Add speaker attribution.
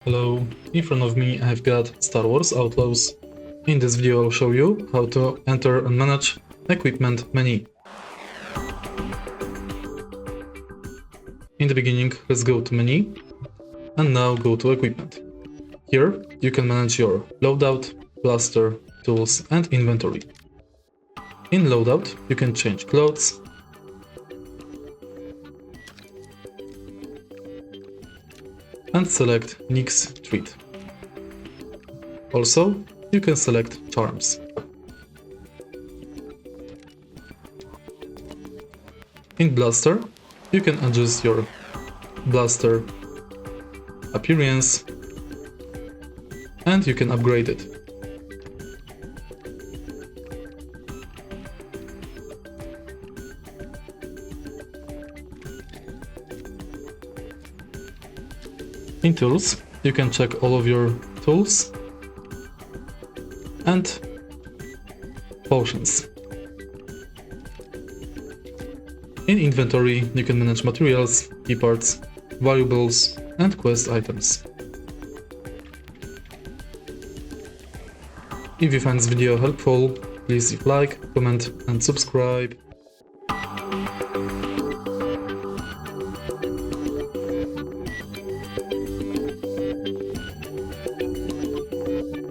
Speaker 1: Hello, in front of me I've got Star Wars Outlaws. In this video I'll show you how to enter and manage equipment menu. In the beginning, let's go to menu and now go to equipment. Here you can manage your loadout, blaster, tools and inventory. In loadout you can change clothes, and select Nick's Treat. Also, you can select charms. In Blaster, you can adjust your blaster appearance and you can upgrade it. In Tools, you can check all of your tools and potions. In Inventory, you can manage materials, key parts, valuables and quest items. If you find this video helpful, please leave a like, comment and subscribe.